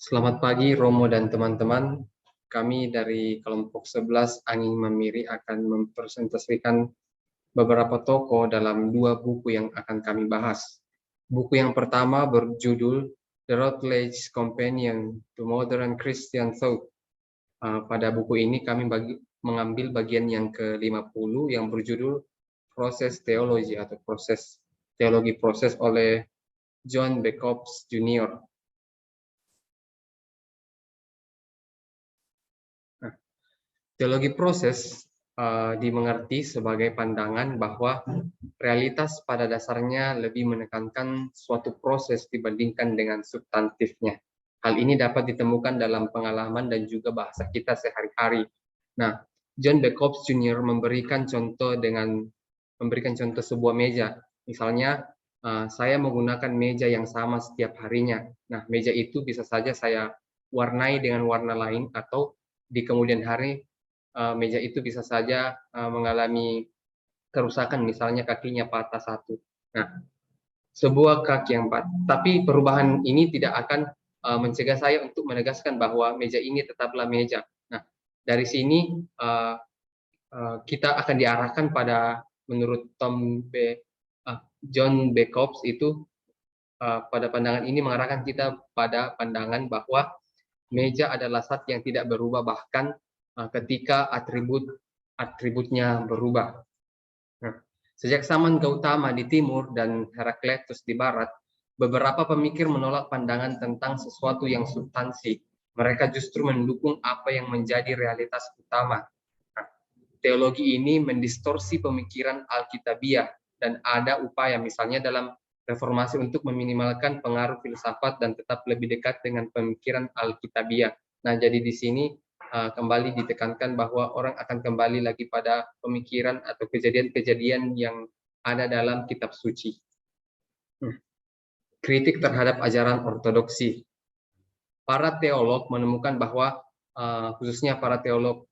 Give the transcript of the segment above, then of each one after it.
Selamat pagi Romo dan teman-teman. Kami dari kelompok 11 Angin Mamiri akan mempresentasikan beberapa tokoh dalam dua buku yang akan kami bahas. Buku yang pertama berjudul The Routledge Companion to Modern Christian Thought. Pada buku ini kami mengambil bagian yang ke-50 yang berjudul Proses Teologi atau Teologi Proses oleh John Jacobs Jr. Teologi proses dimengerti sebagai pandangan bahwa realitas pada dasarnya lebih menekankan suatu proses dibandingkan dengan substantifnya. Hal ini dapat ditemukan dalam pengalaman dan juga bahasa kita sehari-hari. Nah, John Jacobs Jr. memberikan contoh sebuah meja. Misalnya, saya menggunakan meja yang sama setiap harinya. Nah, meja itu bisa saja saya warnai dengan warna lain atau di kemudian hari meja itu bisa saja mengalami kerusakan, misalnya kakinya patah satu. Nah, sebuah kaki yang patah. Tapi perubahan ini tidak akan mencegah saya untuk menegaskan bahwa meja ini tetaplah meja. Nah, dari sini kita akan diarahkan pada menurut John Jacobs itu pada pandangan ini mengarahkan kita pada pandangan bahwa meja adalah zat yang tidak berubah bahkan ketika atributnya berubah. Nah, sejak zaman Gautama di timur dan Herakleitos di barat, beberapa pemikir menolak pandangan tentang sesuatu yang substansi. Mereka justru mendukung apa yang menjadi realitas utama. Nah, teologi ini mendistorsi pemikiran Alkitabiah dan ada upaya misalnya dalam reformasi untuk meminimalkan pengaruh filsafat dan tetap lebih dekat dengan pemikiran Alkitabiah. Nah, jadi di sini kembali ditekankan bahwa orang akan kembali lagi pada pemikiran atau kejadian-kejadian yang ada dalam kitab suci. Kritik terhadap ajaran ortodoksi. Para teolog menemukan bahwa khususnya para teolog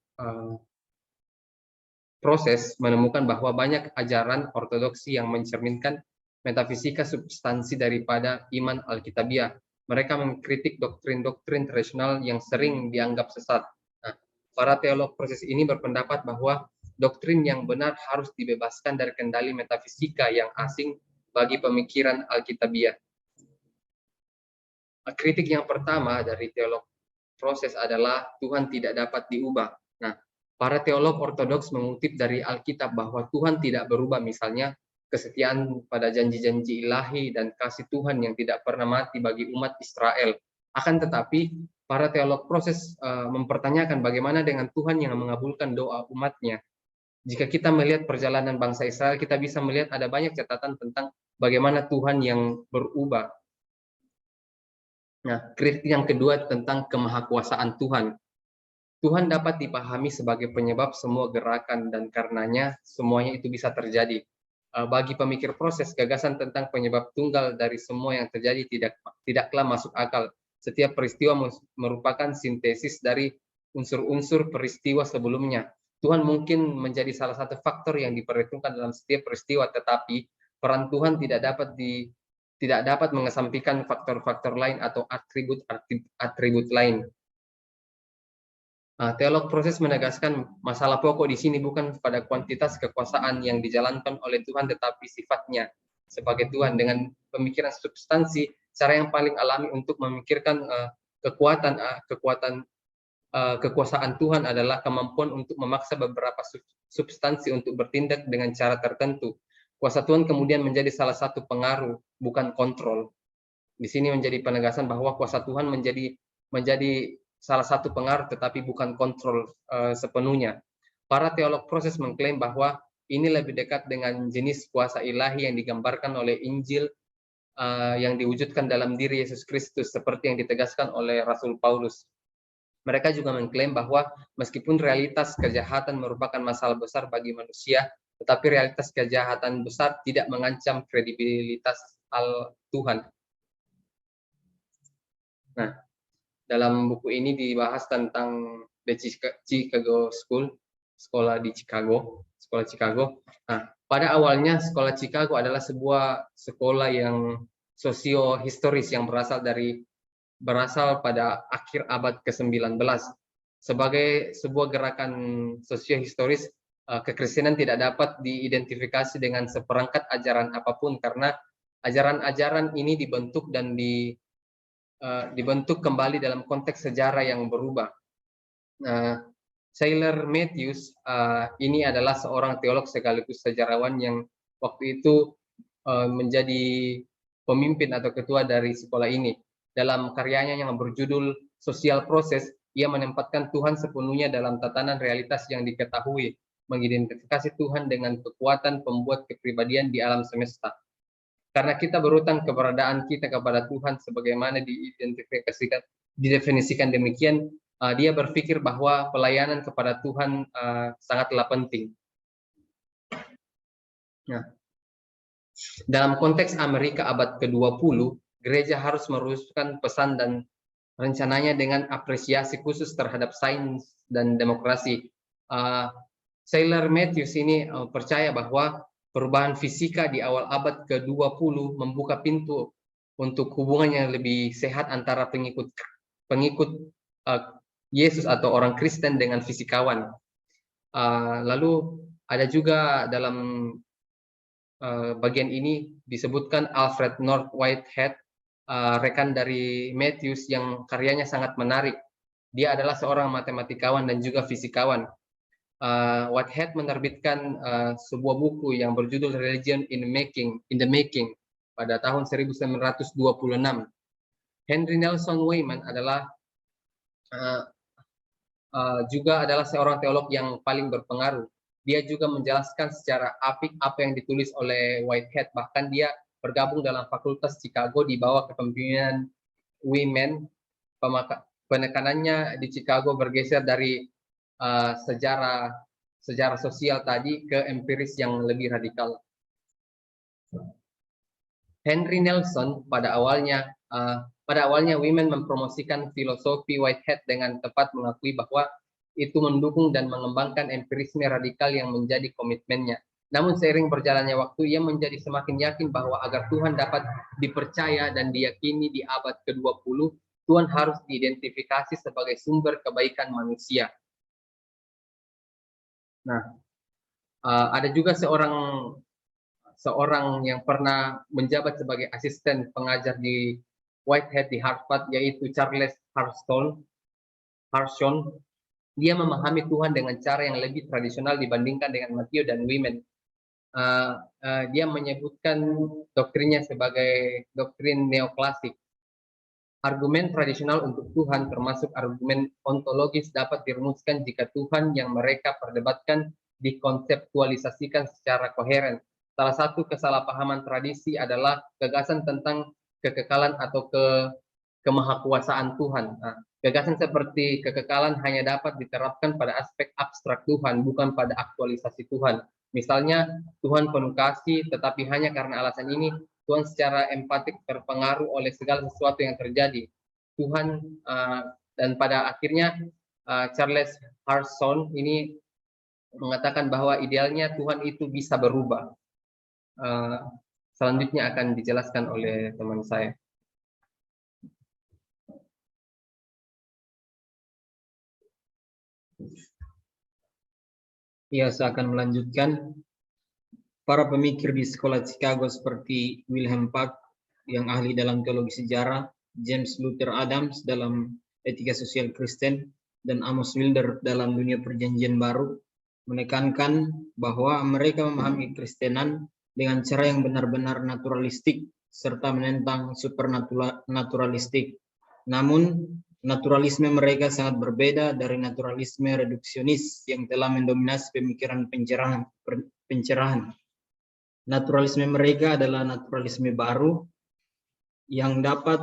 proses menemukan bahwa banyak ajaran ortodoksi yang mencerminkan metafisika substansi daripada iman Alkitabiah. Mereka mengkritik doktrin-doktrin tradisional yang sering dianggap sesat. Nah, para teolog proses ini berpendapat bahwa doktrin yang benar harus dibebaskan dari kendali metafisika yang asing bagi pemikiran Alkitabiah. Kritik yang pertama dari teolog proses adalah Tuhan tidak dapat diubah. Nah, para teolog ortodoks mengutip dari Alkitab bahwa Tuhan tidak berubah, misalnya kesetiaan pada janji-janji ilahi dan kasih Tuhan yang tidak pernah mati bagi umat Israel. Akan tetapi, para teolog proses mempertanyakan bagaimana dengan Tuhan yang mengabulkan doa umatnya. Jika kita melihat perjalanan bangsa Israel, kita bisa melihat ada banyak catatan tentang bagaimana Tuhan yang berubah. Nah, kritik yang kedua tentang kemahakuasaan Tuhan. Tuhan dapat dipahami sebagai penyebab semua gerakan dan karenanya semuanya itu bisa terjadi. Bagi pemikir proses, gagasan tentang penyebab tunggal dari semua yang terjadi tidaklah masuk akal. Setiap peristiwa merupakan sintesis dari unsur-unsur peristiwa sebelumnya. Tuhan mungkin menjadi salah satu faktor yang diperhitungkan dalam setiap peristiwa, tetapi peran Tuhan tidak dapat mengesampingkan faktor-faktor lain atau atribut lain. Teolog proses menegaskan masalah pokok di sini bukan pada kuantitas kekuasaan yang dijalankan oleh Tuhan, tetapi sifatnya sebagai Tuhan. Dengan pemikiran substansi, cara yang paling alami untuk memikirkan kekuasaan Tuhan adalah kemampuan untuk memaksa beberapa substansi untuk bertindak dengan cara tertentu. Kuasa Tuhan kemudian menjadi salah satu pengaruh, bukan kontrol. Di sini menjadi penegasan bahwa kuasa Tuhan menjadi salah satu pengaruh tetapi bukan kontrol sepenuhnya. Para teolog proses mengklaim bahwa ini lebih dekat dengan jenis kuasa ilahi yang digambarkan oleh Injil yang diwujudkan dalam diri Yesus Kristus seperti yang ditegaskan oleh Rasul Paulus. Mereka juga mengklaim bahwa meskipun realitas kejahatan merupakan masalah besar bagi manusia, tetapi realitas kejahatan besar tidak mengancam kredibilitas Tuhan. Nah, dalam buku ini dibahas tentang The Chicago School, sekolah Chicago. Nah, pada awalnya sekolah Chicago adalah sebuah sekolah yang sosio-historis yang berasal dari berasal pada akhir abad ke-19. Sebagai sebuah gerakan sosiohistoris, kekristenan tidak dapat diidentifikasi dengan seperangkat ajaran apapun karena ajaran-ajaran ini dibentuk dan dibentuk kembali dalam konteks sejarah yang berubah. Sailor Matthews ini adalah seorang teolog sekaligus sejarawan yang waktu itu menjadi pemimpin atau ketua dari sekolah ini. Dalam karyanya yang berjudul Sosial Proses, ia menempatkan Tuhan sepenuhnya dalam tatanan realitas yang diketahui, mengidentifikasi Tuhan dengan kekuatan pembuat kepribadian di alam semesta. Karena kita berutang keberadaan kita kepada Tuhan sebagaimana didefinisikan demikian, dia berpikir bahwa pelayanan kepada Tuhan sangatlah penting. Nah, dalam konteks Amerika abad ke-20, gereja harus merumuskan pesan dan rencananya dengan apresiasi khusus terhadap sains dan demokrasi. Sailor Matthews ini percaya bahwa perubahan fisika di awal abad ke-20 membuka pintu untuk hubungan yang lebih sehat antara pengikut Yesus atau orang Kristen dengan fisikawan. Lalu ada juga dalam bagian ini disebutkan Alfred North Whitehead, rekan dari Matthews yang karyanya sangat menarik. Dia adalah seorang matematikawan dan juga fisikawan. Whitehead menerbitkan sebuah buku yang berjudul Religion in the Making pada tahun 1926. Henry Nelson Wayman adalah juga adalah seorang teolog yang paling berpengaruh. Dia juga menjelaskan secara apik apa yang ditulis oleh Whitehead. Bahkan dia bergabung dalam Fakultas Chicago di bawah kepemimpinan Wayman. Penekanannya di Chicago bergeser dari sejarah sosial tadi ke empiris yang lebih radikal. Henry Nelson pada awalnya Wayman mempromosikan filosofi Whitehead dengan tepat mengakui bahwa itu mendukung dan mengembangkan empirisme radikal yang menjadi komitmennya. Namun seiring berjalannya waktu, ia menjadi semakin yakin bahwa agar Tuhan dapat dipercaya dan diyakini di abad ke-20, Tuhan harus diidentifikasi sebagai sumber kebaikan manusia. Nah, ada juga seorang yang pernah menjabat sebagai asisten pengajar di Whitehead di Harvard, yaitu Charles Harshon. Dia memahami Tuhan dengan cara yang lebih tradisional dibandingkan dengan Matthew dan Wayman. Dia menyebutkan doktrinnya sebagai doktrin neoklasik. Argumen tradisional untuk Tuhan, termasuk argumen ontologis, dapat dirumuskan jika Tuhan yang mereka perdebatkan dikonseptualisasikan secara koheren. Salah satu kesalahpahaman tradisi adalah gagasan tentang kekekalan atau kemahakuasaan Tuhan. Gagasan seperti kekekalan hanya dapat diterapkan pada aspek abstrak Tuhan, bukan pada aktualisasi Tuhan. Misalnya, Tuhan penuh kasih, tetapi hanya karena alasan ini, Tuhan secara empatik terpengaruh oleh segala sesuatu yang terjadi. Tuhan, dan pada akhirnya Charles Harshon ini mengatakan bahwa idealnya Tuhan itu bisa berubah. Selanjutnya akan dijelaskan oleh teman saya. Ya, saya akan melanjutkan. Para pemikir di sekolah Chicago seperti Wilhelm Pach yang ahli dalam teologi sejarah, James Luther Adams dalam etika sosial Kristen, dan Amos Wilder dalam dunia perjanjian baru menekankan bahwa mereka memahami Kristenan dengan cara yang benar-benar naturalistik serta menentang supernaturalistik. Namun, naturalisme mereka sangat berbeda dari naturalisme reduksionis yang telah mendominasi pemikiran pencerahan. Naturalisme mereka adalah naturalisme baru yang dapat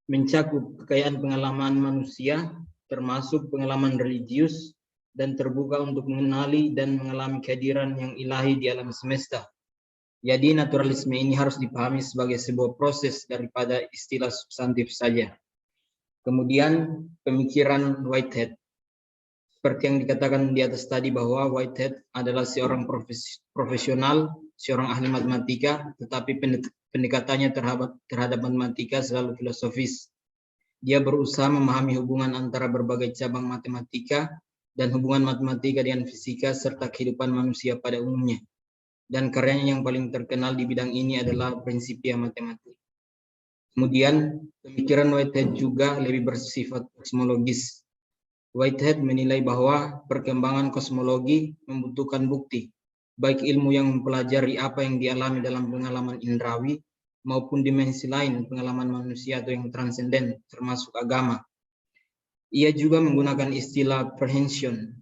mencakup kekayaan pengalaman manusia, termasuk pengalaman religius, dan terbuka untuk mengenali dan mengalami kehadiran yang ilahi di alam semesta. Jadi naturalisme ini harus dipahami sebagai sebuah proses daripada istilah substantif saja. Kemudian pemikiran Whitehead. Seperti yang dikatakan di atas tadi bahwa Whitehead adalah seorang profesional, seorang ahli matematika, tetapi pendekatannya terhadap matematika selalu filosofis. Dia berusaha memahami hubungan antara berbagai cabang matematika dan hubungan matematika dengan fisika serta kehidupan manusia pada umumnya. Dan karyanya yang paling terkenal di bidang ini adalah Principia Mathematica. Kemudian, pemikiran Whitehead juga lebih bersifat kosmologis. Whitehead menilai bahwa perkembangan kosmologi membutuhkan bukti, baik ilmu yang mempelajari apa yang dialami dalam pengalaman indrawi, maupun dimensi lain pengalaman manusia atau yang transenden, termasuk agama. Ia juga menggunakan istilah prehension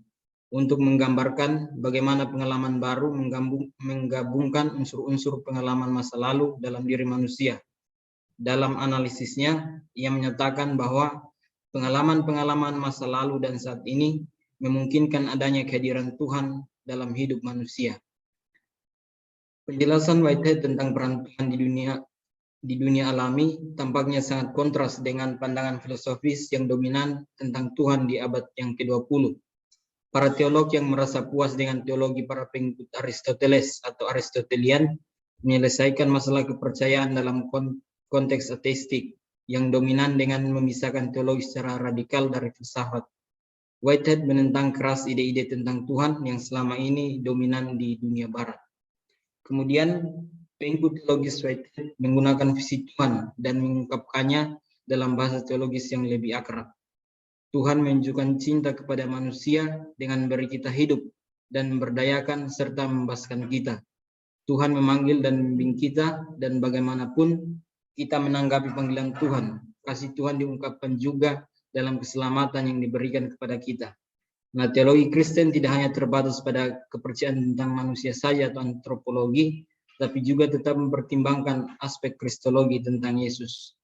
untuk menggambarkan bagaimana pengalaman baru menggabungkan unsur-unsur pengalaman masa lalu dalam diri manusia. Dalam analisisnya, ia menyatakan bahwa pengalaman-pengalaman masa lalu dan saat ini memungkinkan adanya kehadiran Tuhan dalam hidup manusia. Penjelasan Whitehead tentang peran Tuhan di dunia alami tampaknya sangat kontras dengan pandangan filosofis yang dominan tentang Tuhan di abad yang ke-20. Para teolog yang merasa puas dengan teologi para pengikut Aristoteles atau Aristotelian menyelesaikan masalah kepercayaan dalam konteks ateistik yang dominan dengan memisahkan teologi secara radikal dari filsafat. Whitehead menentang keras ide-ide tentang Tuhan yang selama ini dominan di dunia barat. Kemudian pengikut teologis Whitehead menggunakan visi Tuhan dan mengungkapkannya dalam bahasa teologis yang lebih akrab. Tuhan menunjukkan cinta kepada manusia dengan memberi kita hidup dan memberdayakan serta membebaskan kita. Tuhan memanggil dan membimbing kita, dan bagaimanapun kita menanggapi panggilan Tuhan, kasih Tuhan diungkapkan juga dalam keselamatan yang diberikan kepada kita. Nah, teologi Kristen tidak hanya terbatas pada kepercayaan tentang manusia saja atau antropologi, tapi juga tetap mempertimbangkan aspek kristologi tentang Yesus.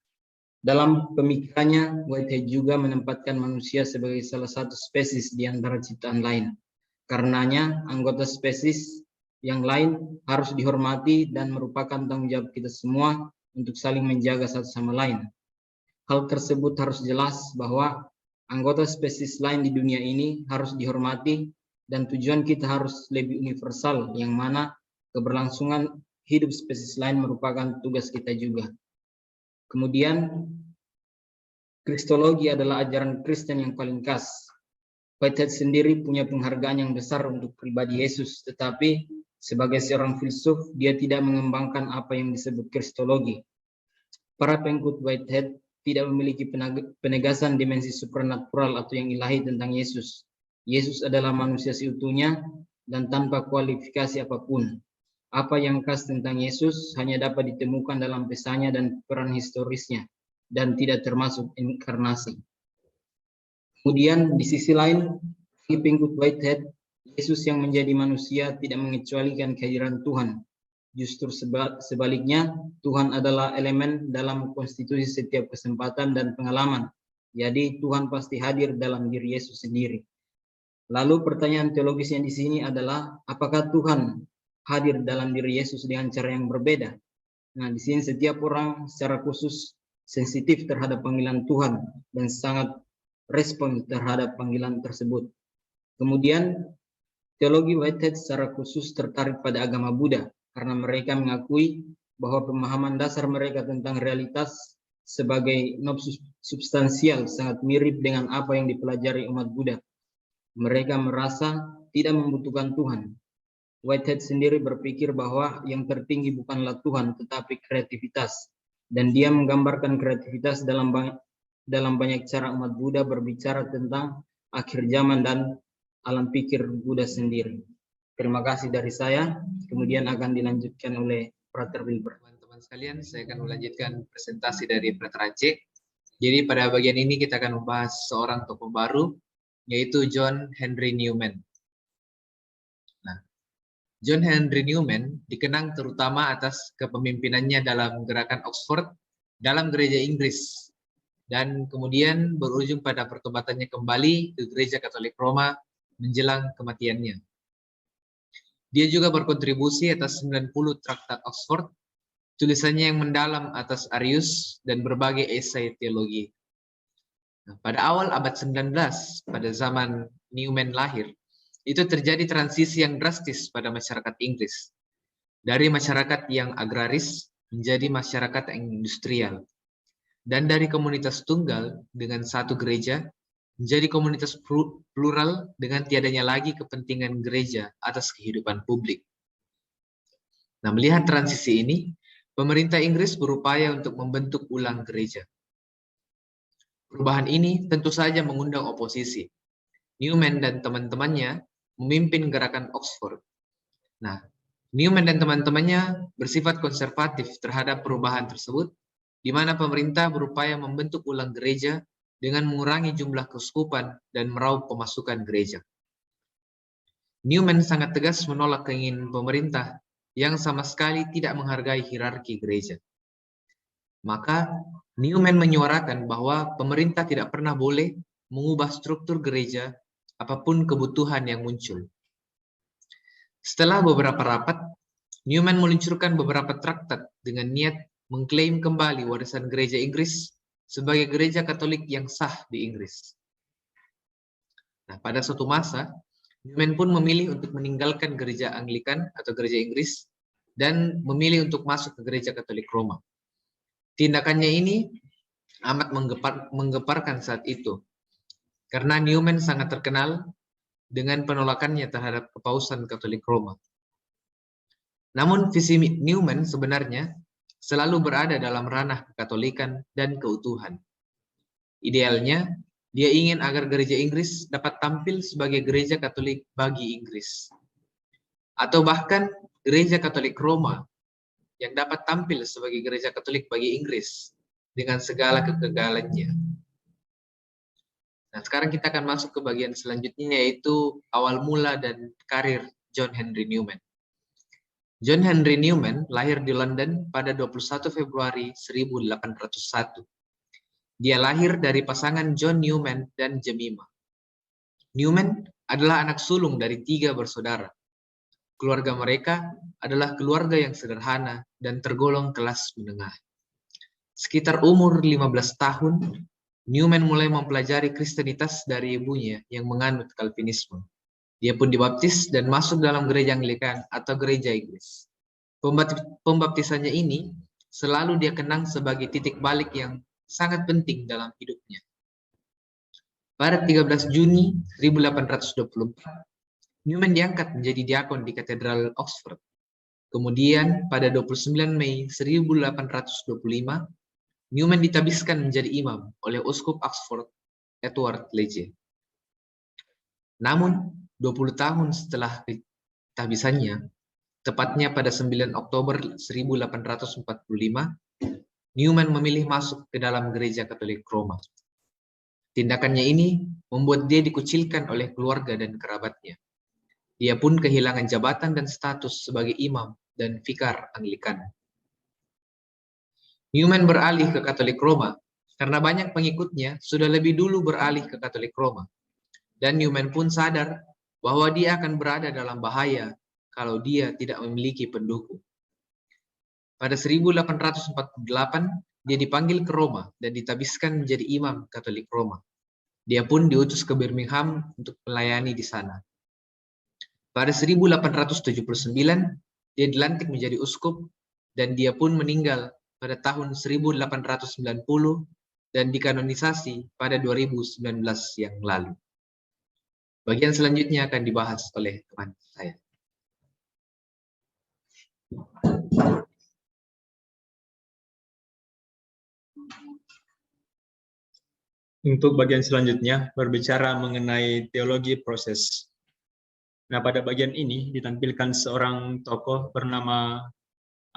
Dalam pemikirannya, Whitehead juga menempatkan manusia sebagai salah satu spesies di antara ciptaan lain. Karenanya, anggota spesies yang lain harus dihormati dan merupakan tanggung jawab kita semua untuk saling menjaga satu sama lain. Hal tersebut harus jelas bahwa anggota spesies lain di dunia ini harus dihormati dan tujuan kita harus lebih universal, yang mana keberlangsungan hidup spesies lain merupakan tugas kita juga. Kemudian, Kristologi adalah ajaran Kristen yang paling khas. Whitehead sendiri punya penghargaan yang besar untuk pribadi Yesus, tetapi sebagai seorang filsuf, dia tidak mengembangkan apa yang disebut kristologi. Para pengikut Whitehead tidak memiliki penegasan dimensi supernatural atau yang ilahi tentang Yesus. Yesus adalah manusia seutuhnya dan tanpa kualifikasi apapun. Apa yang khas tentang Yesus hanya dapat ditemukan dalam pesannya dan peran historisnya, dan tidak termasuk inkarnasi. Kemudian di sisi lain, bagi pengikut Whitehead, Yesus yang menjadi manusia tidak mengecualikan kehadiran Tuhan. Justru sebaliknya, Tuhan adalah elemen dalam konstitusi setiap kesempatan dan pengalaman. Jadi Tuhan pasti hadir dalam diri Yesus sendiri. Lalu pertanyaan teologisnya di sini adalah, apakah Tuhan hadir dalam diri Yesus dengan cara yang berbeda? Nah, di sini setiap orang secara khusus sensitif terhadap panggilan Tuhan dan sangat respon terhadap panggilan tersebut. Kemudian, teologi Whitehead secara khusus tertarik pada agama Buddha karena mereka mengakui bahwa pemahaman dasar mereka tentang realitas sebagai non-substansial sangat mirip dengan apa yang dipelajari umat Buddha. Mereka merasa tidak membutuhkan Tuhan. Whitehead sendiri berpikir bahwa yang tertinggi bukanlah Tuhan, tetapi kreativitas. Dan dia menggambarkan kreativitas dalam banyak cara umat Buddha berbicara tentang akhir zaman dan alam pikir Buddha sendiri. Terima kasih dari saya. Kemudian akan dilanjutkan oleh Frater Wilber. Teman-teman sekalian, saya akan melanjutkan presentasi dari Frater Aceh. Jadi pada bagian ini kita akan membahas seorang tokoh baru, yaitu John Henry Newman. Nah, John Henry Newman dikenang terutama atas kepemimpinannya dalam gerakan Oxford dalam gereja Inggris, dan kemudian berujung pada pertobatannya kembali ke gereja Katolik Roma menjelang kematiannya. Dia juga berkontribusi atas 90 traktat Oxford, tulisannya yang mendalam atas Arius, dan berbagai esai teologi. Nah, pada awal abad 19, pada zaman Newman lahir, itu terjadi transisi yang drastis pada masyarakat Inggris. Dari masyarakat yang agraris menjadi masyarakat yang industrial. dan dari komunitas tunggal dengan satu gereja menjadi komunitas plural dengan tiadanya lagi kepentingan gereja atas kehidupan publik. Nah, melihat transisi ini, pemerintah Inggris berupaya untuk membentuk ulang gereja. Perubahan ini tentu saja mengundang oposisi. Newman dan teman-temannya memimpin gerakan Oxford. Nah, Newman dan teman-temannya bersifat konservatif terhadap perubahan tersebut, di mana pemerintah berupaya membentuk ulang gereja dengan mengurangi jumlah keuskupan dan meraup pemasukan gereja. Newman sangat tegas menolak keinginan pemerintah yang sama sekali tidak menghargai hierarki gereja. Maka, Newman menyuarakan bahwa pemerintah tidak pernah boleh mengubah struktur gereja apapun kebutuhan yang muncul. Setelah beberapa rapat, Newman meluncurkan beberapa traktat dengan niat mengklaim kembali warisan gereja Inggris sebagai gereja Katolik yang sah di Inggris. Nah, pada suatu masa, Newman pun memilih untuk meninggalkan gereja Anglikan atau gereja Inggris dan memilih untuk masuk ke gereja Katolik Roma. Tindakannya ini amat menggeparkan saat itu, karena Newman sangat terkenal dengan penolakannya terhadap kepausan Katolik Roma. Namun visi Newman sebenarnya selalu berada dalam ranah kekatolikan dan keutuhan. Idealnya, dia ingin agar gereja Inggris dapat tampil sebagai gereja Katolik bagi Inggris. Atau bahkan gereja Katolik Roma yang dapat tampil sebagai gereja Katolik bagi Inggris dengan segala kegagalannya. Nah, sekarang kita akan masuk ke bagian selanjutnya, yaitu awal mula dan karir John Henry Newman. John Henry Newman lahir di London pada 21 Februari 1801. Dia lahir dari pasangan John Newman dan Jemima. Newman adalah anak sulung dari 3 bersaudara. Keluarga mereka adalah keluarga yang sederhana dan tergolong kelas menengah. Sekitar umur 15 tahun, Newman mulai mempelajari Kristenitas dari ibunya yang menganut Calvinisme. Dia pun dibaptis dan masuk dalam gereja Anglikan atau gereja Inggris. Pembaptisannya ini selalu dia kenang sebagai titik balik yang sangat penting dalam hidupnya. Pada 13 Juni 1824, Newman diangkat menjadi diakon di Katedral Oxford. Kemudian pada 29 Mei 1825, Newman ditabiskan menjadi imam oleh Uskup Oxford, Edward Legge. Namun, 20 tahun setelah tabisannya, tepatnya pada 9 Oktober 1845, Newman memilih masuk ke dalam gereja Katolik Roma. Tindakannya ini membuat dia dikucilkan oleh keluarga dan kerabatnya. Dia pun kehilangan jabatan dan status sebagai imam dan vikar Anglikan. Newman beralih ke Katolik Roma karena banyak pengikutnya sudah lebih dulu beralih ke Katolik Roma. Dan Newman pun sadar bahwa dia akan berada dalam bahaya kalau dia tidak memiliki pendukung. Pada 1848, dia dipanggil ke Roma dan ditabiskan menjadi imam Katolik Roma. Dia pun diutus ke Birmingham untuk melayani di sana. Pada 1879, dia dilantik menjadi uskup dan dia pun meninggal pada tahun 1890 dan dikanonisasi pada 2019 yang lalu. Bagian selanjutnya akan dibahas oleh teman saya. Untuk bagian selanjutnya berbicara mengenai teologi proses. Nah, pada bagian ini ditampilkan seorang tokoh bernama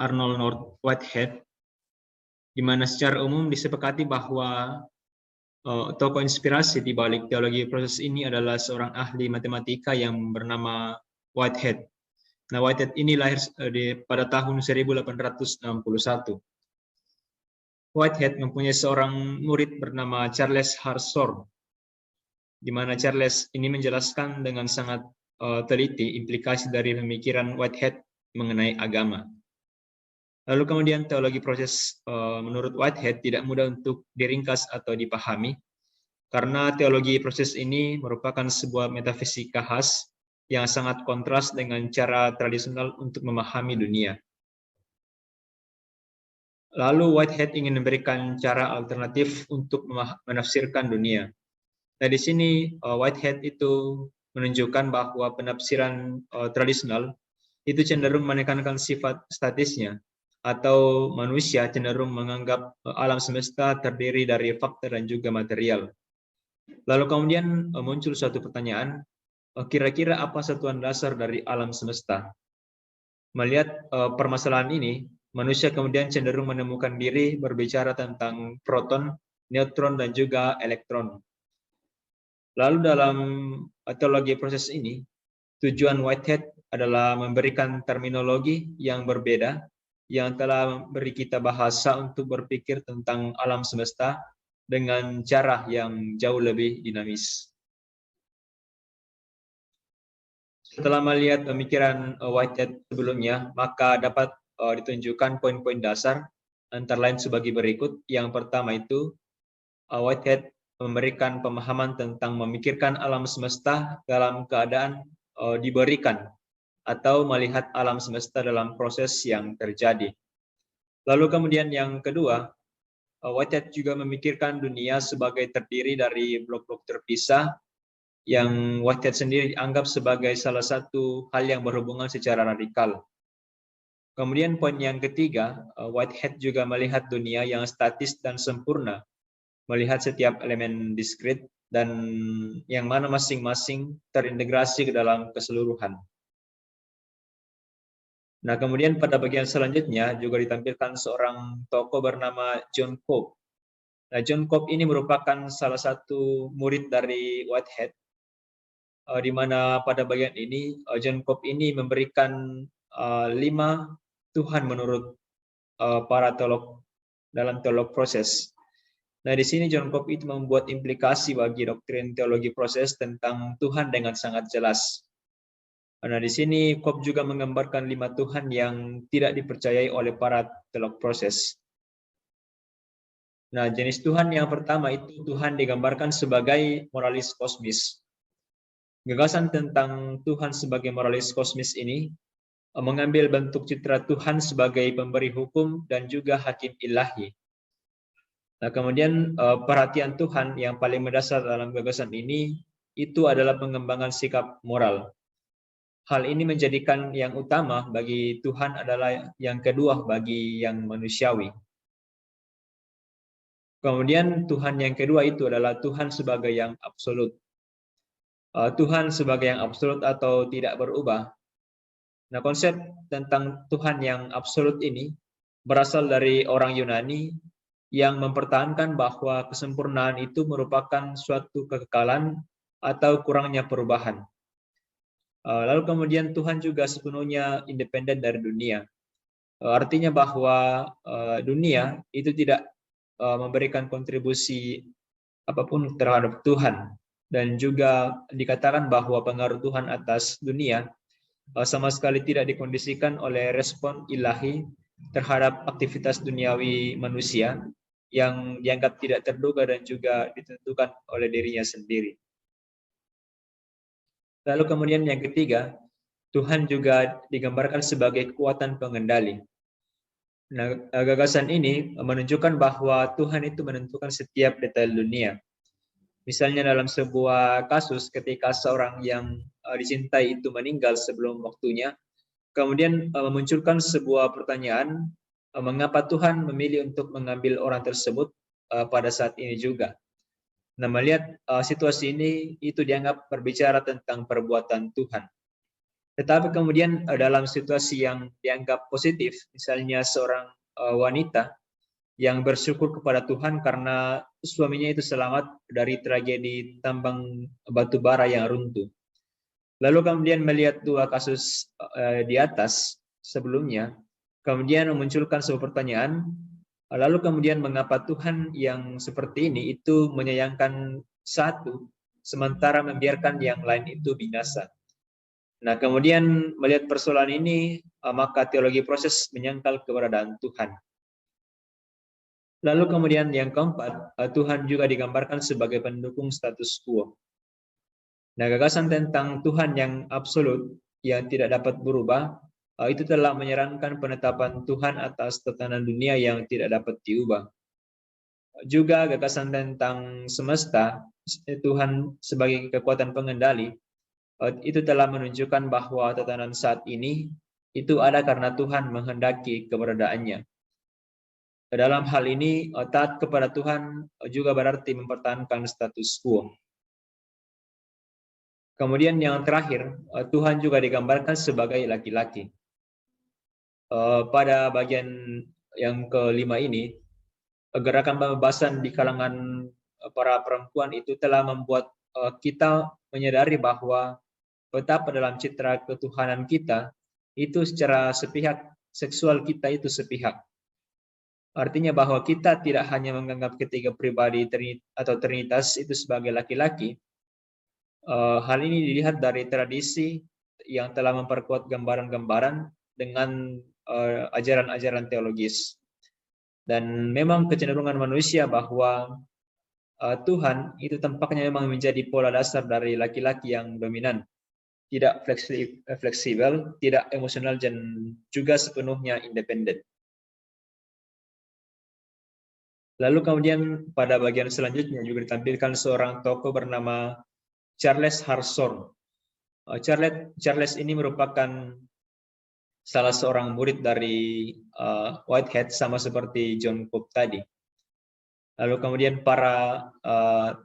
Arnold Whitehead, di mana secara umum disepakati bahwa tokoh inspirasi di balik teologi proses ini adalah seorang ahli matematika yang bernama Whitehead. Nah, Whitehead ini lahir pada tahun 1861. Whitehead mempunyai seorang murid bernama Charles Hartshorne, di mana Charles ini menjelaskan dengan sangat teliti implikasi dari pemikiran Whitehead mengenai agama. Lalu kemudian teologi proses menurut Whitehead tidak mudah untuk diringkas atau dipahami, karena teologi proses ini merupakan sebuah metafisika khas yang sangat kontras dengan cara tradisional untuk memahami dunia. Lalu Whitehead ingin memberikan cara alternatif untuk menafsirkan dunia. Nah, di sini Whitehead itu menunjukkan bahwa penafsiran tradisional itu cenderung menekankan sifat statisnya, atau manusia cenderung menganggap alam semesta terdiri dari fakta dan juga material. Lalu kemudian muncul suatu pertanyaan, kira-kira apa satuan dasar dari alam semesta? Melihat permasalahan ini, manusia kemudian cenderung menemukan diri berbicara tentang proton, neutron, dan juga elektron. Lalu dalam teologi proses ini, tujuan Whitehead adalah memberikan terminologi yang berbeda yang telah memberi kita bahasa untuk berpikir tentang alam semesta dengan cara yang jauh lebih dinamis. Setelah melihat pemikiran Whitehead sebelumnya, maka dapat ditunjukkan poin-poin dasar antara lain sebagai berikut. Yang pertama itu, Whitehead memberikan pemahaman tentang memikirkan alam semesta dalam keadaan diberikan atau melihat alam semesta dalam proses yang terjadi. Lalu kemudian yang kedua, Whitehead juga memikirkan dunia sebagai terdiri dari blok-blok terpisah yang Whitehead sendiri anggap sebagai salah satu hal yang berhubungan secara radikal. Kemudian poin yang ketiga, Whitehead juga melihat dunia yang statis dan sempurna, melihat setiap elemen diskrit dan yang mana masing-masing terintegrasi ke dalam keseluruhan. Nah, kemudian pada bagian selanjutnya juga ditampilkan seorang tokoh bernama John Cope. Nah, John Cope ini merupakan salah satu murid dari Whitehead, di mana pada bagian ini John Cope ini memberikan 5 Tuhan menurut para teolog dalam teolog proses. Nah, di sini John Cope itu membuat implikasi bagi doktrin teologi proses tentang Tuhan dengan sangat jelas. Nah, di sini Cope juga menggambarkan 5 Tuhan yang tidak dipercayai oleh para teolog proses. Nah, jenis Tuhan yang pertama itu Tuhan digambarkan sebagai moralis kosmis. Gagasan tentang Tuhan sebagai moralis kosmis ini mengambil bentuk citra Tuhan sebagai pemberi hukum dan juga hakim ilahi. Nah, kemudian perhatian Tuhan yang paling mendasar dalam gagasan ini itu adalah pengembangan sikap moral. Hal ini menjadikan yang utama bagi Tuhan adalah yang kedua bagi yang manusiawi. Kemudian Tuhan yang kedua itu adalah Tuhan sebagai yang absolut. Tuhan sebagai yang absolut atau tidak berubah. Nah, konsep tentang Tuhan yang absolut ini berasal dari orang Yunani yang mempertahankan bahwa kesempurnaan itu merupakan suatu kekekalan atau kurangnya perubahan. Lalu kemudian Tuhan juga sepenuhnya independen dari dunia. Artinya bahwa dunia itu tidak memberikan kontribusi apapun terhadap Tuhan, dan juga dikatakan bahwa pengaruh Tuhan atas dunia sama sekali tidak dikondisikan oleh respon ilahi terhadap aktivitas duniawi manusia yang dianggap tidak terduga dan juga ditentukan oleh dirinya sendiri. Lalu kemudian yang ketiga, Tuhan juga digambarkan sebagai kekuatan pengendali. Nah, gagasan ini menunjukkan bahwa Tuhan itu menentukan setiap detail dunia. Misalnya dalam sebuah kasus ketika seorang yang dicintai itu meninggal sebelum waktunya, kemudian memunculkan sebuah pertanyaan, mengapa Tuhan memilih untuk mengambil orang tersebut pada saat ini juga. Nah, melihat situasi ini itu dianggap berbicara tentang perbuatan Tuhan. Tetapi kemudian dalam situasi yang dianggap positif, misalnya seorang wanita yang bersyukur kepada Tuhan karena suaminya itu selamat dari tragedi tambang batu bara yang runtuh. Lalu kemudian melihat dua kasus di atas sebelumnya, kemudian memunculkan sebuah pertanyaan, lalu kemudian mengapa Tuhan yang seperti ini itu menyayangkan satu, sementara membiarkan yang lain itu binasa. Nah, kemudian melihat persoalan ini, maka teologi proses menyangkal keberadaan Tuhan. Lalu kemudian yang keempat, Tuhan juga digambarkan sebagai pendukung status quo. Nah, gagasan tentang Tuhan yang absolut, yang tidak dapat berubah, itu telah menyarankan penetapan Tuhan atas tatanan dunia yang tidak dapat diubah. Juga gagasan tentang semesta, Tuhan sebagai kekuatan pengendali, itu telah menunjukkan bahwa tatanan saat ini itu ada karena Tuhan menghendaki keberadaannya. Dalam hal ini, taat kepada Tuhan juga berarti mempertahankan status quo. Kemudian yang terakhir, Tuhan juga digambarkan sebagai laki-laki. Pada bagian yang kelima ini, gerakan pembebasan di kalangan para perempuan itu telah membuat kita menyadari bahwa betapa dalam citra ketuhanan kita itu secara sepihak, seksual kita itu sepihak. Artinya bahwa kita tidak hanya menganggap ketiga pribadi atau trinitas itu sebagai laki-laki. Hal ini dilihat dari tradisi yang telah memperkuat gambaran-gambaran dengan ajaran-ajaran teologis. Dan memang kecenderungan manusia bahwa Tuhan itu tampaknya memang menjadi pola dasar dari laki-laki yang dominan, tidak fleksibel, tidak emosional, dan juga sepenuhnya independen. Lalu kemudian pada bagian selanjutnya juga ditampilkan seorang tokoh bernama Charles Hartshorne. Charles ini merupakan salah seorang murid dari Whitehead, sama seperti John Pope tadi. Lalu kemudian para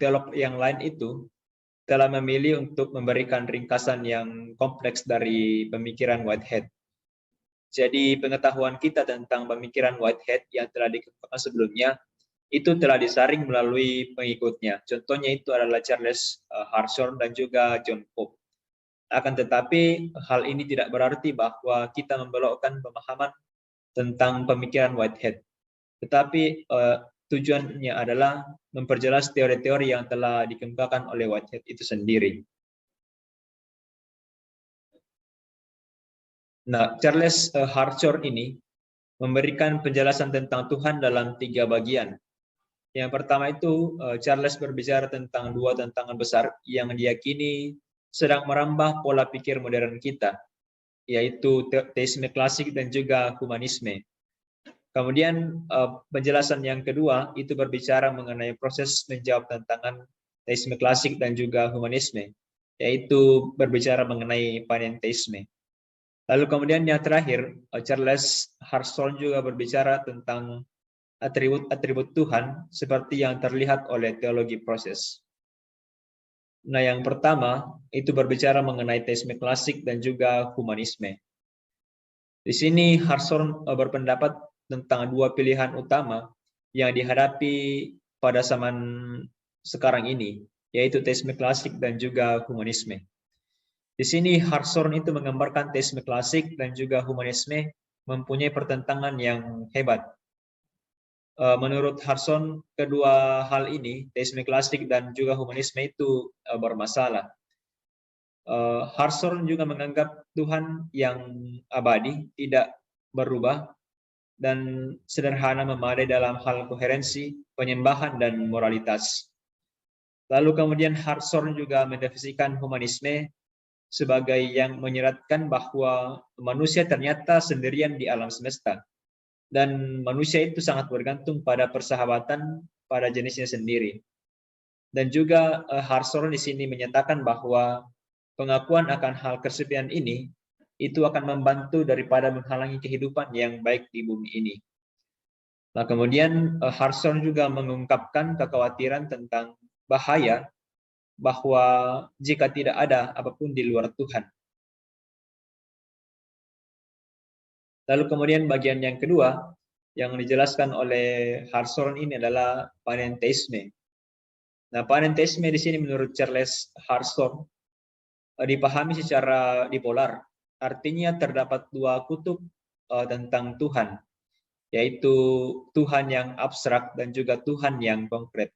teolog yang lain itu telah memilih untuk memberikan ringkasan yang kompleks dari pemikiran Whitehead. Jadi pengetahuan kita tentang pemikiran Whitehead yang telah dikemukakan sebelumnya itu telah disaring melalui pengikutnya. Contohnya itu adalah Charles Hartshorne dan juga John Pope. Akan tetapi hal ini tidak berarti bahwa kita membelokkan pemahaman tentang pemikiran Whitehead. Tetapi tujuannya adalah memperjelas teori-teori yang telah dikemukakan oleh Whitehead itu sendiri. Nah, Charles Hartshorne ini memberikan penjelasan tentang Tuhan dalam 3 bagian. Yang pertama itu Charles berbicara tentang 2 tantangan besar yang diyakini sedang merambah pola pikir modern kita, yaitu teisme klasik dan juga humanisme. Kemudian penjelasan yang kedua itu berbicara mengenai proses menjawab tantangan teisme klasik dan juga humanisme, yaitu berbicara mengenai panenteisme. Lalu kemudian yang terakhir, Charles Hartshorne juga berbicara tentang atribut-atribut Tuhan seperti yang terlihat oleh teologi proses. Nah, yang pertama itu berbicara mengenai teisme klasik dan juga humanisme. Di sini Hartshorne berpendapat tentang 2 pilihan utama yang dihadapi pada zaman sekarang ini, yaitu teisme klasik dan juga humanisme. Di sini Hartshorne itu menggambarkan teisme klasik dan juga humanisme mempunyai pertentangan yang hebat. Menurut Hartshorne, kedua hal ini, teisme klasik dan juga humanisme itu bermasalah. Hartshorne juga menganggap Tuhan yang abadi, tidak berubah, dan sederhana memadai dalam hal koherensi, penyembahan, dan moralitas. Lalu kemudian Hartshorne juga mendefinisikan humanisme sebagai yang menyeratkan bahwa manusia ternyata sendirian di alam semesta. Dan manusia itu sangat bergantung pada persahabatan pada jenisnya sendiri. Dan juga Hartshorne di sini menyatakan bahwa pengakuan akan hal kesepian ini itu akan membantu daripada menghalangi kehidupan yang baik di bumi ini. Nah, kemudian Hartshorne juga mengungkapkan kekhawatiran tentang bahaya bahwa jika tidak ada apapun di luar Tuhan. Lalu kemudian bagian yang kedua yang dijelaskan oleh Hartshorne ini adalah panenteisme. Nah, panenteisme di sini menurut Charles Hartshorne dipahami secara dipolar. Artinya terdapat 2 kutub tentang Tuhan, yaitu Tuhan yang abstrak dan juga Tuhan yang konkret.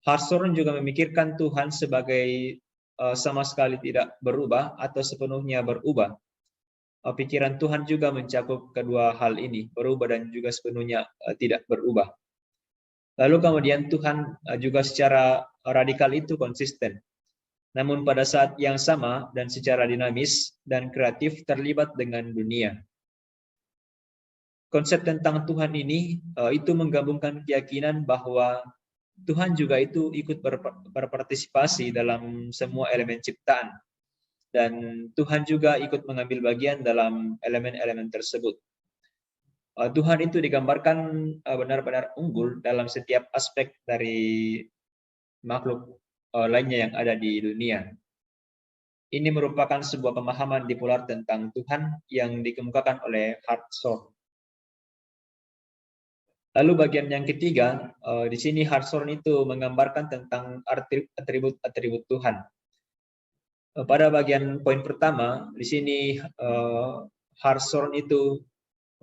Hartshorne juga memikirkan Tuhan sebagai sama sekali tidak berubah atau sepenuhnya berubah. Pikiran Tuhan juga mencakup kedua hal ini, berubah dan juga sepenuhnya tidak berubah. Lalu kemudian Tuhan juga secara radikal itu konsisten. namun pada saat yang sama dan secara dinamis dan kreatif terlibat dengan dunia. Konsep tentang Tuhan ini itu menggabungkan keyakinan bahwa Tuhan juga itu ikut berpartisipasi dalam semua elemen ciptaan, dan Tuhan juga ikut mengambil bagian dalam elemen-elemen tersebut. Tuhan itu digambarkan benar-benar unggul dalam setiap aspek dari makhluk lainnya yang ada di dunia. Ini merupakan sebuah pemahaman dipolar tentang Tuhan yang dikemukakan oleh Hartshorne. Lalu bagian yang ketiga, di sini Hartshorne itu menggambarkan tentang atribut-atribut Tuhan. Pada bagian poin pertama, di sini Hartshorne itu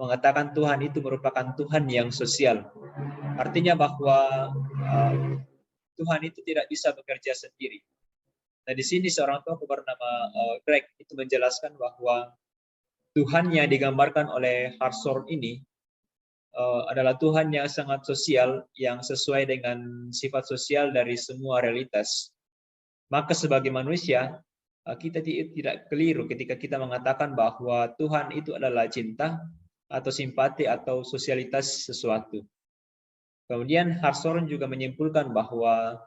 mengatakan Tuhan itu merupakan Tuhan yang sosial. Artinya bahwa Tuhan itu tidak bisa bekerja sendiri. Nah, di sini seorang tokoh bernama Greg itu menjelaskan bahwa Tuhan yang digambarkan oleh Hartshorne ini adalah Tuhan yang sangat sosial, yang sesuai dengan sifat sosial dari semua realitas. Maka sebagai manusia, kita tidak keliru ketika kita mengatakan bahwa Tuhan itu adalah cinta atau simpati atau sosialitas sesuatu. Kemudian Hartshorne juga menyimpulkan bahwa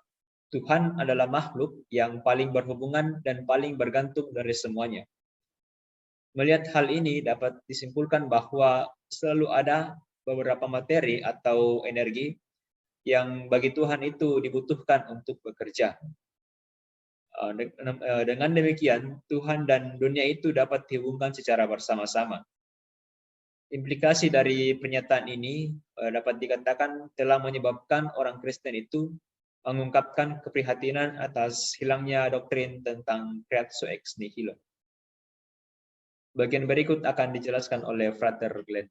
Tuhan adalah makhluk yang paling berhubungan dan paling bergantung dari semuanya. Melihat hal ini dapat disimpulkan bahwa selalu ada beberapa materi atau energi yang bagi Tuhan itu dibutuhkan untuk bekerja. Dengan demikian, Tuhan dan dunia itu dapat dihubungkan secara bersama-sama. Implikasi dari pernyataan ini dapat dikatakan telah menyebabkan orang Kristen itu mengungkapkan keprihatinan atas hilangnya doktrin tentang creatio ex nihilo. Bagian berikut akan dijelaskan oleh Frater Glenn.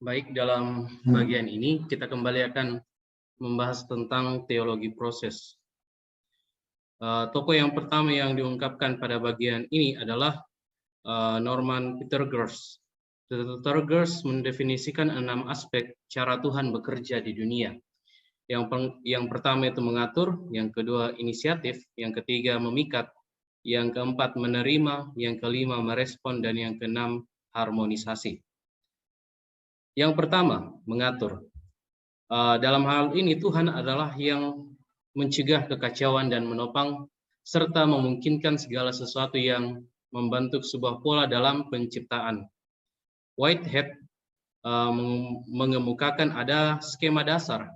Baik, dalam bagian ini kita kembali akan membahas tentang teologi proses. Tokoh yang pertama yang diungkapkan pada bagian ini adalah Norman Peter Girst. Peter Girst mendefinisikan 6 aspek cara Tuhan bekerja di dunia. Yang pertama itu mengatur, yang kedua inisiatif, yang ketiga memikat, yang keempat menerima, yang kelima merespon, dan yang keenam harmonisasi. Yang pertama, mengatur. Dalam hal ini Tuhan adalah yang mencegah kekacauan dan menopang serta memungkinkan segala sesuatu yang membentuk sebuah pola dalam penciptaan. Whitehead mengemukakan ada skema dasar,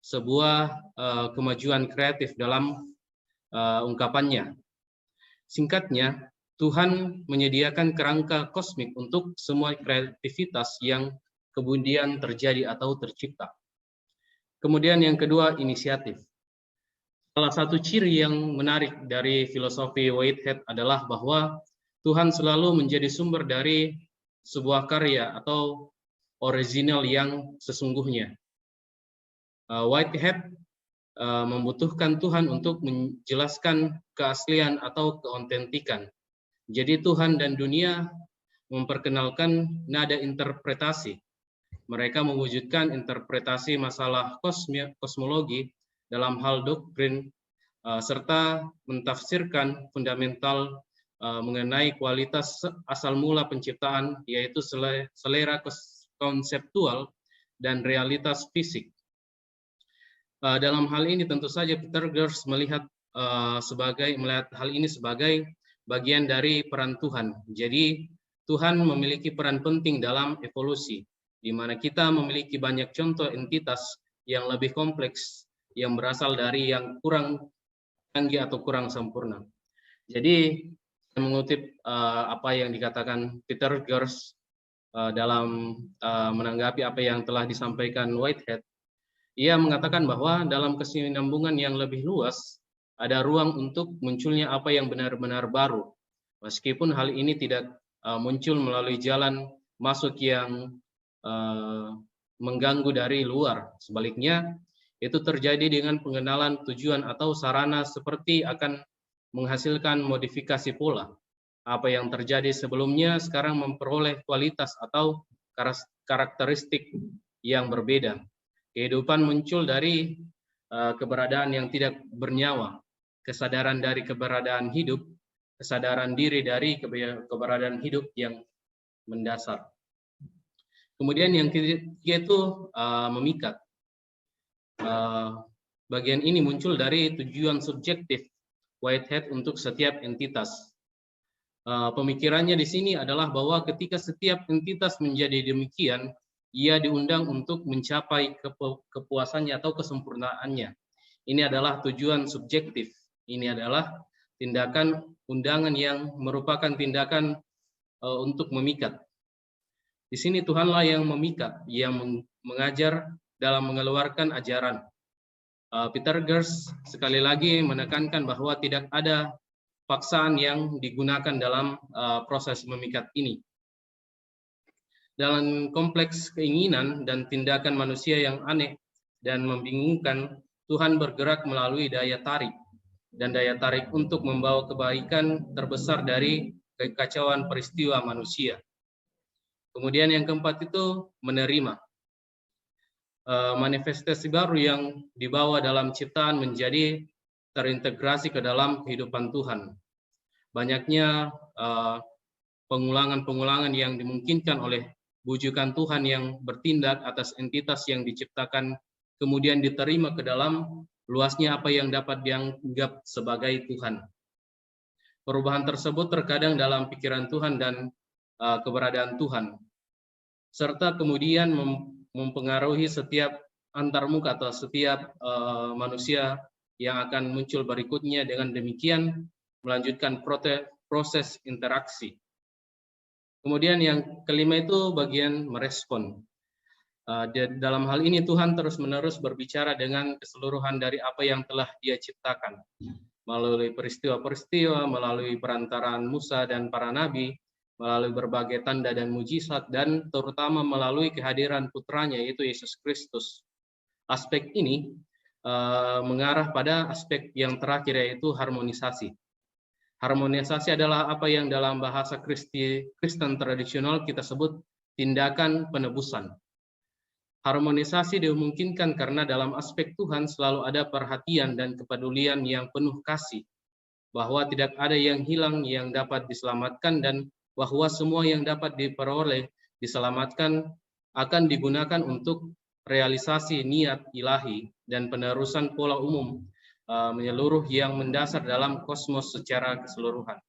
sebuah kemajuan kreatif dalam ungkapannya. Singkatnya, Tuhan menyediakan kerangka kosmik untuk semua kreativitas yang kemudian terjadi atau tercipta. Kemudian yang kedua, inisiatif. Salah satu ciri yang menarik dari filosofi Whitehead adalah bahwa Tuhan selalu menjadi sumber dari sebuah karya atau original yang sesungguhnya. Whitehead membutuhkan Tuhan untuk menjelaskan keaslian atau keautentikan. Jadi Tuhan dan dunia memperkenalkan nada interpretasi. Mereka mewujudkan interpretasi masalah kosmologi dalam hal doktrin serta mentafsirkan fundamental mengenai kualitas asal mula penciptaan, yaitu selera konseptual dan realitas fisik. Dalam hal ini tentu saja Peter Girst melihat hal ini sebagai bagian dari peran Tuhan. Jadi Tuhan memiliki peran penting dalam evolusi, di mana kita memiliki banyak contoh entitas yang lebih kompleks yang berasal dari yang kurang canggih atau kurang sempurna. Jadi saya mengutip apa yang dikatakan Peter Girst dalam menanggapi apa yang telah disampaikan Whitehead. Ia mengatakan bahwa dalam kesinambungan yang lebih luas ada ruang untuk munculnya apa yang benar-benar baru, meskipun hal ini tidak muncul melalui jalan masuk yang mengganggu dari luar. Sebaliknya, itu terjadi dengan pengenalan tujuan atau sarana seperti akan menghasilkan modifikasi pola. Apa yang terjadi sebelumnya sekarang memperoleh kualitas atau karakteristik yang berbeda. Kehidupan muncul dari keberadaan yang tidak bernyawa, kesadaran dari keberadaan hidup, kesadaran diri dari keberadaan hidup yang mendasar. Kemudian yang ketiga itu memikat. Bagian ini muncul dari tujuan subjektif Whitehead untuk setiap entitas. Pemikirannya di sini adalah bahwa ketika setiap entitas menjadi demikian, ia diundang untuk mencapai kepuasannya atau kesempurnaannya. Ini adalah tujuan subjektif. Ini adalah tindakan undangan yang merupakan tindakan untuk memikat. Di sini Tuhanlah yang memikat, yang mengajar dalam mengeluarkan ajaran. Peter Gers sekali lagi menekankan bahwa tidak ada paksaan yang digunakan dalam proses memikat ini. Dalam kompleks keinginan dan tindakan manusia yang aneh dan membingungkan, Tuhan bergerak melalui daya tarik, dan daya tarik untuk membawa kebaikan terbesar dari kekacauan peristiwa manusia. Kemudian yang keempat itu menerima. Manifestasi baru yang dibawa dalam ciptaan menjadi terintegrasi ke dalam kehidupan Tuhan. Banyaknya pengulangan-pengulangan yang dimungkinkan oleh bujukan Tuhan yang bertindak atas entitas yang diciptakan, kemudian diterima ke dalam luasnya apa yang dapat dianggap sebagai Tuhan. Perubahan tersebut terkadang dalam pikiran Tuhan dan keberadaan Tuhan, serta kemudian mempengaruhi setiap antarmuka atau setiap manusia yang akan muncul berikutnya, dengan demikian melanjutkan proses interaksi. Kemudian yang kelima itu bagian merespon. Dalam hal ini Tuhan terus-menerus berbicara dengan keseluruhan dari apa yang telah Dia ciptakan. Melalui peristiwa-peristiwa, melalui perantaraan Musa dan para nabi, melalui berbagai tanda dan mujizat, dan terutama melalui kehadiran putranya yaitu Yesus Kristus. Aspek ini mengarah pada aspek yang terakhir yaitu harmonisasi. Harmonisasi adalah apa yang dalam bahasa Kristen tradisional kita sebut tindakan penebusan. Harmonisasi dimungkinkan karena dalam aspek Tuhan selalu ada perhatian dan kepedulian yang penuh kasih, bahwa tidak ada yang hilang yang dapat diselamatkan, dan bahwa semua yang dapat diperoleh diselamatkan akan digunakan untuk realisasi niat ilahi dan penerusan pola umum menyeluruh yang mendasar dalam kosmos secara keseluruhan.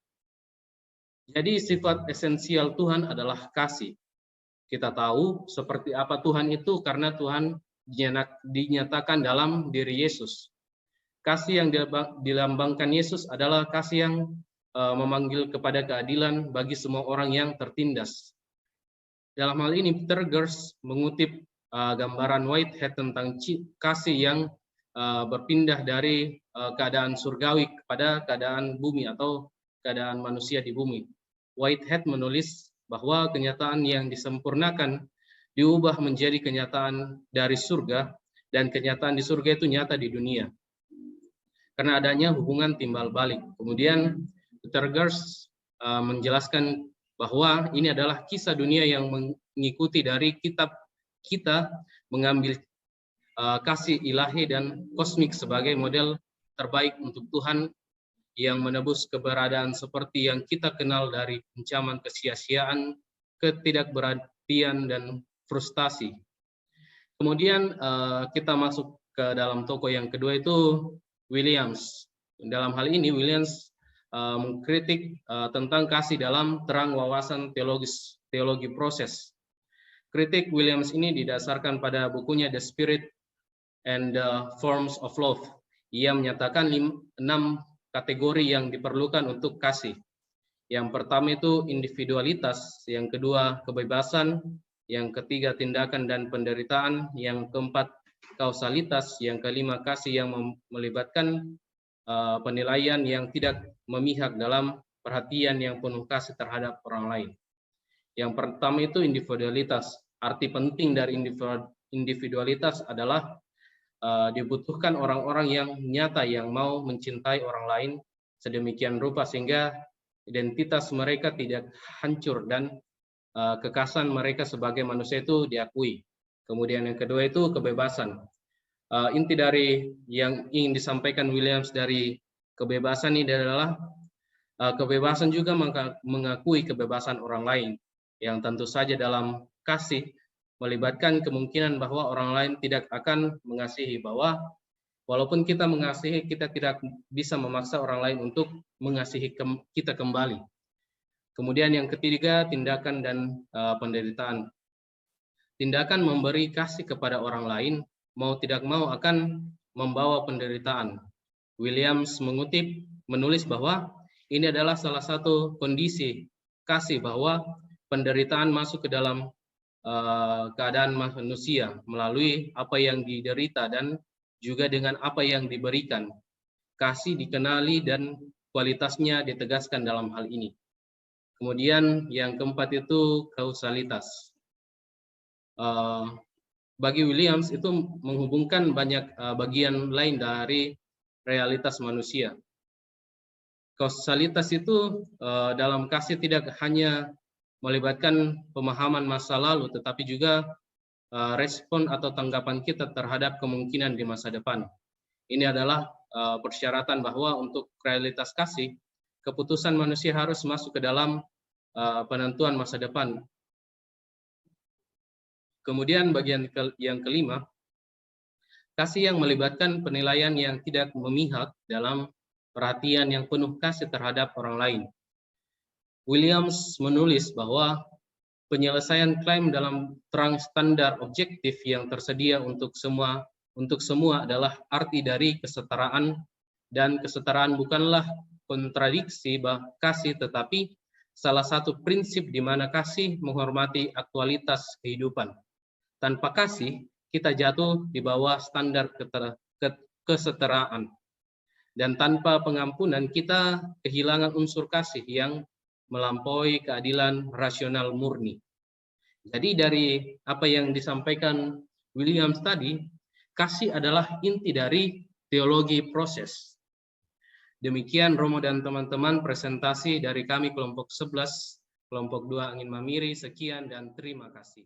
Jadi sifat esensial Tuhan adalah kasih. Kita tahu seperti apa Tuhan itu karena Tuhan dinyatakan dalam diri Yesus. Kasih yang dilambangkan Yesus adalah kasih yang memanggil kepada keadilan bagi semua orang yang tertindas. Dalam hal ini Peter Gers mengutip gambaran Whitehead tentang kasih yang berpindah dari keadaan surgawi kepada keadaan bumi atau keadaan manusia di bumi. Whitehead menulis bahwa kenyataan yang disempurnakan diubah menjadi kenyataan dari surga, dan kenyataan di surga itu nyata di dunia karena adanya hubungan timbal balik. Kemudian Peter Gers menjelaskan bahwa ini adalah kisah dunia yang mengikuti dari kitab kita mengambil kasih ilahi dan kosmik sebagai model terbaik untuk Tuhan yang menebus keberadaan seperti yang kita kenal dari ancaman kesia-siaan, ketidakberartian, dan frustasi. Kemudian kita masuk ke dalam tokoh yang kedua itu Williams. Dalam hal ini Williams mengkritik tentang kasih dalam terang wawasan teologi proses. Kritik Williams ini didasarkan pada bukunya The Spirit and the Forms of Love. Ia menyatakan 6 kategori yang diperlukan untuk kasih. Yang pertama itu individualitas, yang kedua kebebasan, yang ketiga tindakan dan penderitaan, yang keempat kausalitas, yang kelima kasih yang melibatkan penilaian yang tidak memihak dalam perhatian yang penuh kasih terhadap orang lain. Yang pertama itu individualitas. Arti penting dari individualitas adalah dibutuhkan orang-orang yang nyata yang mau mencintai orang lain sedemikian rupa sehingga identitas mereka tidak hancur dan kekasan mereka sebagai manusia itu diakui. Kemudian yang kedua itu kebebasan. Inti dari yang ingin disampaikan Williams dari kebebasan ini adalah kebebasan juga mengakui kebebasan orang lain, yang tentu saja dalam kasih melibatkan kemungkinan bahwa orang lain tidak akan mengasihi, bahwa walaupun kita mengasihi, kita tidak bisa memaksa orang lain untuk mengasihi kita kembali. Kemudian yang ketiga, tindakan dan penderitaan. Tindakan memberi kasih kepada orang lain mau tidak mau akan membawa penderitaan. Williams menulis bahwa ini adalah salah satu kondisi kasih, bahwa penderitaan masuk ke dalam keadaan manusia melalui apa yang diderita dan juga dengan apa yang diberikan. Kasih dikenali dan kualitasnya ditegaskan dalam hal ini. Kemudian yang keempat itu kausalitas. Bagi Williams itu menghubungkan banyak bagian lain dari realitas manusia. Kausalitas itu dalam kasih tidak hanya melibatkan pemahaman masa lalu, tetapi juga respon atau tanggapan kita terhadap kemungkinan di masa depan. Ini adalah persyaratan bahwa untuk realitas kasih, keputusan manusia harus masuk ke dalam penentuan masa depan. Kemudian bagian yang kelima, kasih yang melibatkan penilaian yang tidak memihak dalam perhatian yang penuh kasih terhadap orang lain. Williams menulis bahwa penyelesaian klaim dalam terang standar objektif yang tersedia untuk semua adalah arti dari kesetaraan, dan kesetaraan bukanlah kontradiksi kasih, tetapi salah satu prinsip di mana kasih menghormati aktualitas kehidupan. Tanpa kasih, kita jatuh di bawah standar kesetaraan. Dan tanpa pengampunan, kita kehilangan unsur kasih yang melampaui keadilan rasional murni. Jadi dari apa yang disampaikan Williams tadi, kasih adalah inti dari teologi proses. Demikian Romo dan teman-teman presentasi dari kami kelompok 11, kelompok 2 Angin Mamiri. Sekian dan terima kasih.